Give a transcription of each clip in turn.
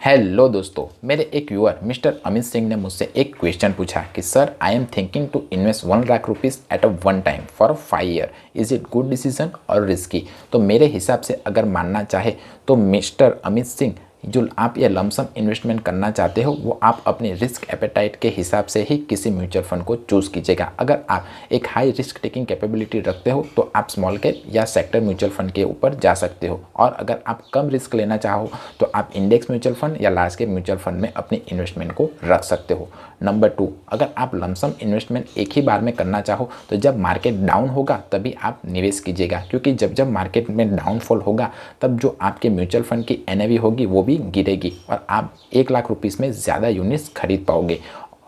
Hello दोस्तों, मेरे एक व्यूअर मिस्टर अमित सिंह ने मुझसे एक क्वेश्चन पूछा कि sir I am thinking to invest 1 lakh rupees at a one time for 5 year, is it good decision और रिस्की। तो मेरे हिसाब से अगर मानना चाहे तो मिस्टर अमित सिंह, जो आप ये लमसम इन्वेस्टमेंट करना चाहते हो वो आप अपने रिस्क एपेटाइट के हिसाब से ही किसी म्यूचुअल फंड को चूज़ कीजिएगा। अगर आप एक हाई रिस्क टेकिंग कैपेबिलिटी रखते हो तो आप स्मॉल कैप या सेक्टर म्यूचुअल फंड के ऊपर जा सकते हो, और अगर आप कम रिस्क लेना चाहो तो आप इंडेक्स म्यूचुअल फंड या लार्ज कैप म्यूचुअल फंड में अपनी इन्वेस्टमेंट को रख सकते हो। नंबर 2, अगर आप लमसम इन्वेस्टमेंट एक ही बार में करना चाहो तो जब मार्केट डाउन होगा तभी आप निवेश कीजिएगा, क्योंकि जब जब मार्केट में डाउनफॉल होगा तब जो आपके म्यूचुअल फंड की एनएवी होगी वो भी गिरेगी और आप 1 लाख रुपीज़ में ज़्यादा यूनिट्स खरीद पाओगे।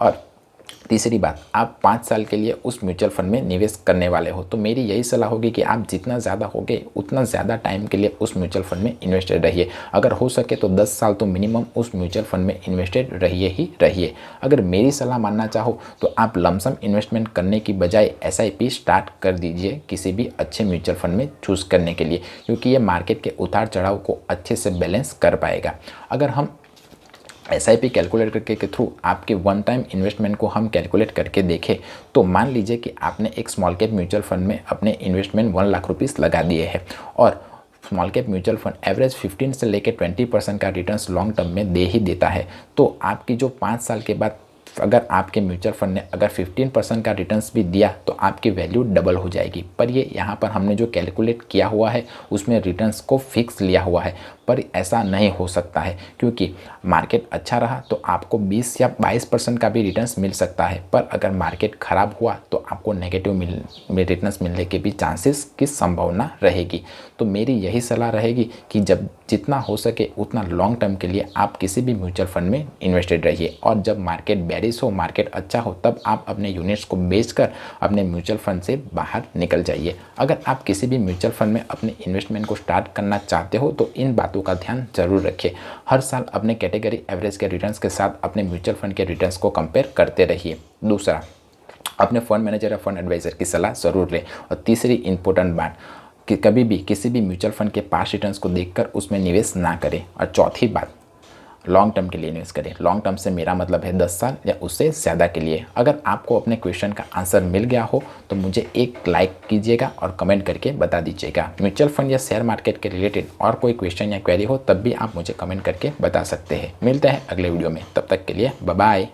और तीसरी बात, आप 5 साल के लिए उस म्यूचुअल फंड में निवेश करने वाले हो, तो मेरी यही सलाह होगी कि आप जितना ज़्यादा होगे उतना ज़्यादा टाइम के लिए उस म्यूचुअल फंड में इन्वेस्टेड रहिए। अगर हो सके तो 10 साल तो मिनिमम उस म्यूचुअल फंड में इन्वेस्टेड रहिए ही रहिए। अगर मेरी सलाह मानना चाहो तो आप लमसम इन्वेस्टमेंट करने की बजाय एसआईपी स्टार्ट कर दीजिए किसी भी अच्छे म्यूचुअल फंड में चूज़ करने के लिए, क्योंकि ये मार्केट के उतार चढ़ाव को अच्छे से बैलेंस कर पाएगा। अगर हम एसआईपी कैलकुलेटर के थ्रू आपके वन टाइम इन्वेस्टमेंट को हम कैलकुलेट करके देखें तो मान लीजिए कि आपने एक स्मॉल कैप म्यूचुअल फंड में अपने इन्वेस्टमेंट 1 लाख रुपीज़ लगा दिए हैं और small cap mutual fund average 15 से लेकर 20% का रिटर्न्स लॉन्ग टर्म में दे ही देता है। तो आपकी जो 5 साल के बाद अगर आपके म्यूचुअल फंड ने अगर 15% का रिटर्न्स भी दिया तो आपकी वैल्यू डबल हो जाएगी। पर ये यहाँ पर हमने जो कैलकुलेट किया हुआ है उसमें रिटर्न्स को फिक्स लिया हुआ है, पर ऐसा नहीं हो सकता है क्योंकि मार्केट अच्छा रहा तो आपको 20 या 22% का भी रिटर्न्स मिल सकता है, पर अगर मार्केट ख़राब हुआ तो आपको नेगेटिव रिटर्न्स मिलने के भी चांसेस की संभावना रहेगी। तो मेरी यही सलाह रहेगी कि जब जितना हो सके उतना लॉन्ग टर्म के लिए आप किसी भी म्यूचुअल फंड में इन्वेस्टेड रहिए, और जब मार्केट बेरिश हो, मार्केट अच्छा हो, तब आप अपने यूनिट्स को बेचकर अपने म्यूचुअल फंड से बाहर निकल जाइए। अगर आप किसी भी म्यूचुअल फंड में अपने इन्वेस्टमेंट को स्टार्ट करना चाहते हो तो इन बातों का ध्यान जरूर रखिए। हर साल अपने कैटेगरी एवरेज के रिटर्न्स के साथ अपने म्यूचुअल फंड के रिटर्न्स को कंपेयर करते रहिए। दूसरा, अपने फंड मैनेजर या फंड एडवाइजर की सलाह ज़रूर लें। और तीसरी इंपॉर्टेंट बात कि कभी भी किसी भी म्यूचुअल फंड के पास रिटर्न्स को देखकर उसमें निवेश ना करें। और चौथी बात, लॉन्ग टर्म के लिए इन्वेस्ट करें। लॉन्ग टर्म से मेरा मतलब है 10 साल या उससे ज़्यादा के लिए। अगर आपको अपने क्वेश्चन का आंसर मिल गया हो तो मुझे एक लाइक कीजिएगा और कमेंट करके बता दीजिएगा। म्यूचुअल फंड या शेयर मार्केट के रिलेटेड और कोई क्वेश्चन या क्वेरी हो तब भी आप मुझे कमेंट करके बता सकते हैं। मिलते हैं अगले वीडियो में, तब तक के लिए बाय बाय।